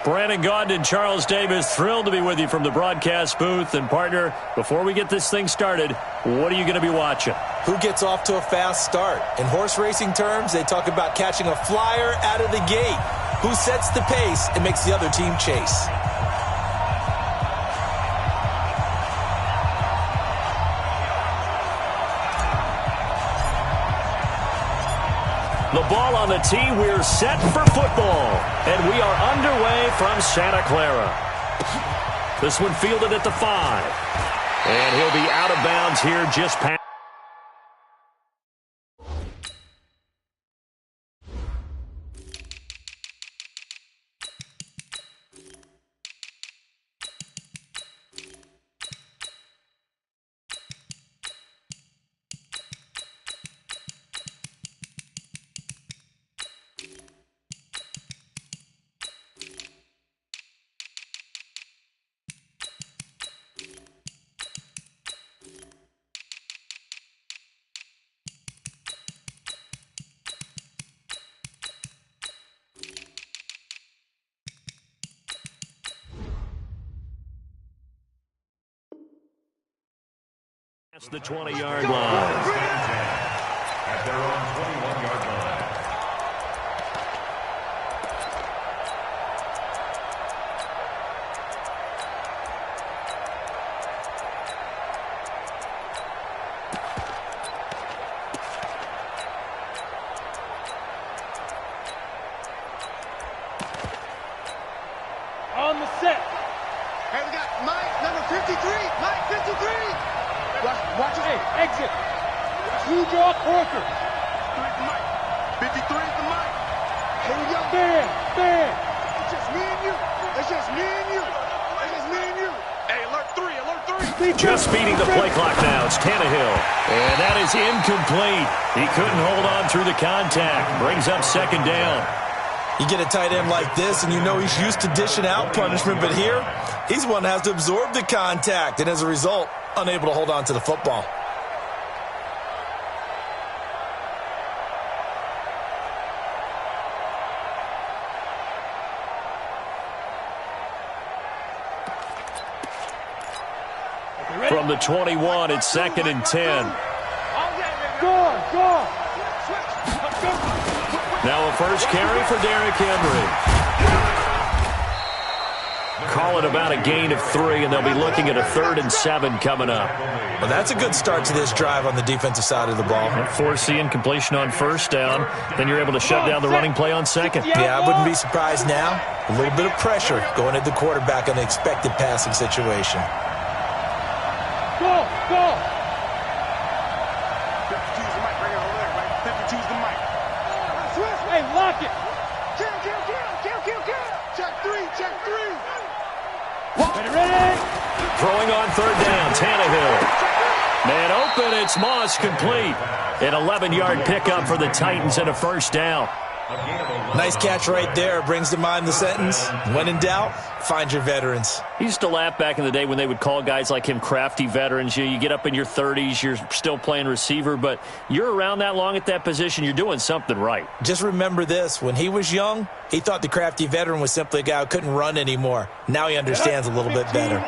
Brandon Gaudin and Charles Davis, thrilled to be with you from the broadcast booth. And, partner, before we get this thing started, what are you going to be watching? Who gets off to a fast start? In horse racing terms, they talk about catching a flyer out of the gate. Who sets the pace and makes the other team chase? The ball on the tee. We're set for football. And we are underway from Santa Clara. This one fielded at the 5. And he'll be out of bounds here just past. That's the 20-yard line. At their own 21-yard line. On the set. Hey, we got Mike, number 53. Mike, 53. Watch it. Hey, exit. Two draw Corker. 53 is the Mike. Here we go. Bam. It's just me and you. It's just me and you. It's just me and you. Hey, alert 3. Just beating the play clock now. It's Tannehill. And that is incomplete. He couldn't hold on through the contact. Brings up second down. You get a tight end like this, and you know he's used to dishing out punishment, but here, he's one that has to absorb the contact, and as a result, unable to hold on to the football. From the 21, it's 2nd and 10. Go. Now a first carry for Derrick Henry. Call it about a gain of 3, and they'll be looking at a 3rd and 7 coming up. Well, that's a good start to this drive on the defensive side of the ball. Force the incompletion on first down. Then you're able to shut down the running play on second. Yeah, I wouldn't be surprised now. A little bit of pressure going at the quarterback on the expected passing situation. Go. 52's the mic right here over there, right? 52's the mic. Hey, lock it. Kill. Check 3. Ready? Throwing on 3rd down, Tannehill. Man open, it's Moss, complete. An 11-yard pickup for the Titans and a first down. Nice catch right there. Brings to mind the sentence, when in doubt, find your veterans. He used to laugh back in the day when they would call guys like him crafty veterans. You get up in your 30s, you're still playing receiver, but you're around that long at that position, you're doing something right. Just remember this. When he was young, he thought the crafty veteran was simply a guy who couldn't run anymore. Now he understands a little bit better.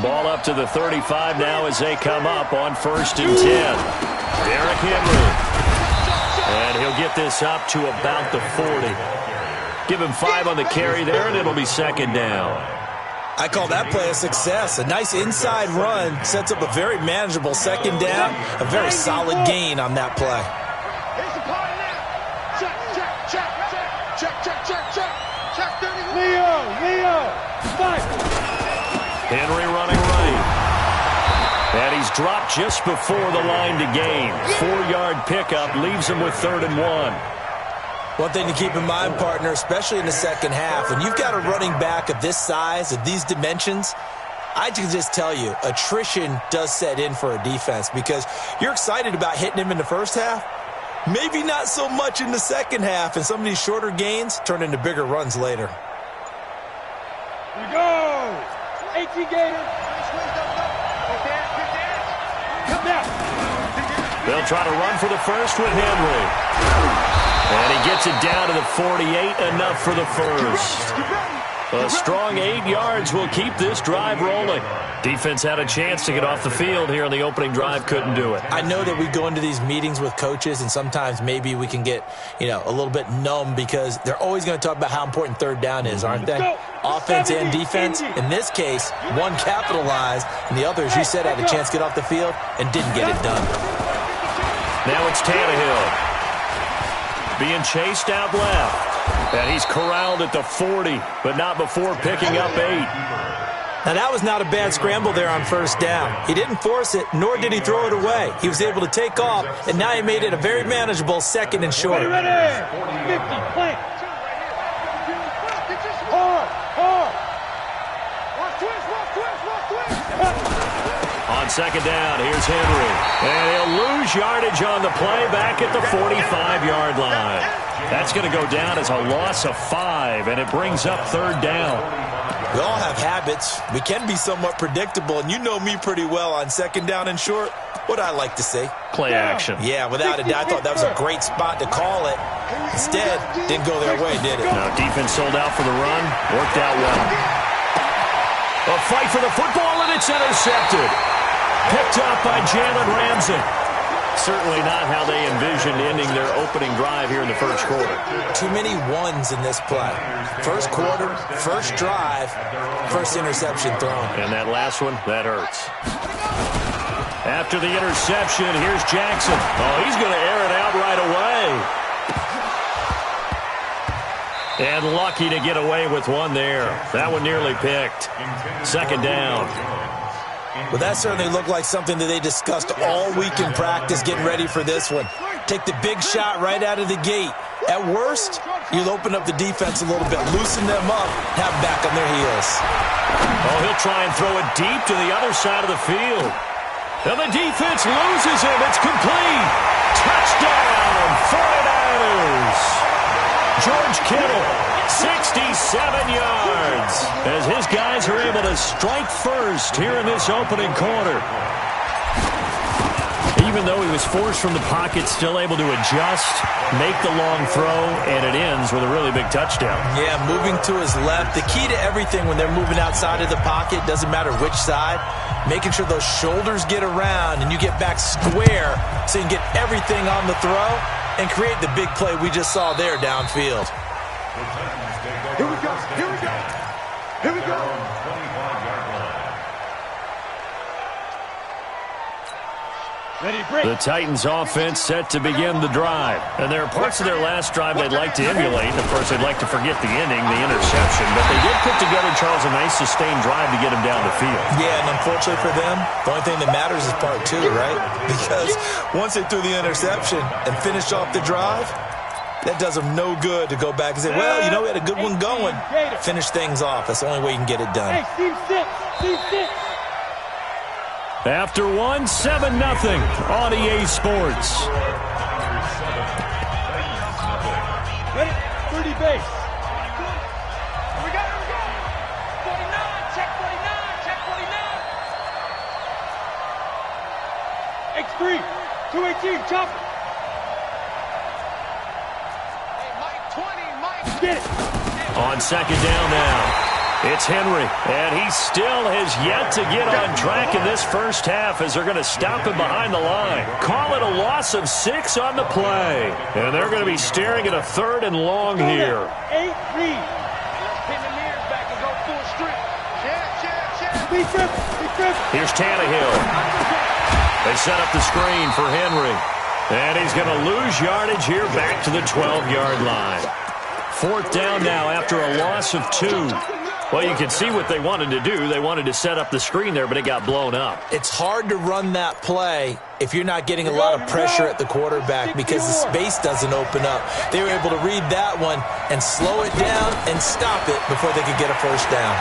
Ball up to the 35 now as they come up on 1st and 10. Derrick Henry. And he'll get this up to about the 40. Give him 5 on the carry there, and it'll be 2nd down. I call that play a success. A nice inside run sets up a very manageable 2nd down. A very solid gain on that play. Here's the party now. Check. Leo. Fight. Henry running right. And he's dropped just before the line to gain. 4-yard pickup leaves him with 3rd and 1. One thing to keep in mind, partner, especially in the second half, when you've got a running back of this size, of these dimensions, I can just tell you, attrition does set in for a defense because you're excited about hitting him in the first half. Maybe not so much in the second half, and some of these shorter gains turn into bigger runs later. Here we go. 18 Gator. Come down. They'll try to run for the first with Henry. And he gets it down to the 48, enough for the first. A strong 8 yards will keep this drive rolling. Defense had a chance to get off the field here on the opening drive, couldn't do it. I know that we go into these meetings with coaches, and sometimes maybe we can get, a little bit numb because they're always going to talk about how important third down is, aren't they? Offense and defense. In this case, one capitalized, and the other, as you said, had a chance to get off the field and didn't get it done. Now it's Tannehill being chased out left. And he's corralled at the 40, but not before picking up 8. Now, that was not a bad scramble there on first down. He didn't force it, nor did he throw it away. He was able to take off, and now he made it a very manageable 2nd and short. Ready. 50, plant. Hard. Watch twist. On 2nd down, here's Henry. And he'll lose yardage on the play back at the 45-yard line. That's going to go down as a loss of 5, and it brings up 3rd down. We all have habits. We can be somewhat predictable, and you know me pretty well on 2nd down and short. What I like to say. Play action. Yeah, without a doubt, I thought that was a great spot to call it. Instead, didn't go their way, did it? No, defense sold out for the run. Worked out well. A fight for the football, and it's intercepted. Picked up by Jalen Ramsey. Certainly not how they envisioned ending their opening drive here in the first quarter. Too many ones in this play. First quarter, first drive, first interception thrown. And that last one, that hurts. After the interception, here's Jackson. Oh, he's going to air it out right away. And lucky to get away with one there. That one nearly picked. 2nd down. Well, that certainly looked like something that they discussed all week in practice getting ready for this one. Take the big shot right out of the gate. At worst, you'll open up the defense a little bit, loosen them up, have them back on their heels. Oh, he'll try and throw it deep to the other side of the field. And the defense loses him. It's complete. Touchdown, 49ers. George Kittle, 67 yards, as his guys are able to strike first here in this opening quarter. Even though he was forced from the pocket, still able to adjust, make the long throw, and it ends with a really big touchdown. Yeah, moving to his left. The key to everything when they're moving outside of the pocket, doesn't matter which side, making sure those shoulders get around and you get back square so you can get everything on the throw and create the big play we just saw there downfield. Here we go. The Titans offense set to begin the drive. And there are parts of their last drive they'd like to emulate. Of course, they'd like to forget the ending, the interception. But they did put together, Charles, a nice sustained drive to get him down the field. Yeah, and unfortunately for them, the only thing that matters is part 2, right? Because once they threw the interception and finished off the drive, that does them no good to go back and say, well, we had a good one going. Finish things off. That's the only way you can get it done. Hey, Steve 6. After 1, 7-0 on EA Sports. Ready? 30 base. Here we go. 49, check 49. X3, 218, chop it. Hey, Mike 20, Mike. Get it. On 2nd down now, it's Henry, and he still has yet to get on track in this first half as they're going to stop him behind the line. Call it a loss of 6 on the play, and they're going to be staring at a 3rd and long here. 8 read. Let's pin the mirrors back and go full strip. Check. Be triple. Here's Tannehill. They set up the screen for Henry, and he's going to lose yardage here back to the 12-yard line. 4th down now after a loss of 2. Well, you can see what they wanted to do. They wanted to set up the screen there, but it got blown up. It's hard to run that play if you're not getting a lot of pressure at the quarterback because the space doesn't open up. They were able to read that one and slow it down and stop it before they could get a first down.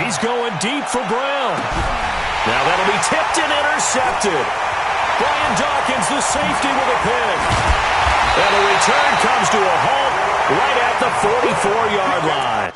He's going deep for Brown. Now that'll be tipped and intercepted. Brian Dawkins, the safety, with a pick. And the return comes to a halt right at the 44-yard line.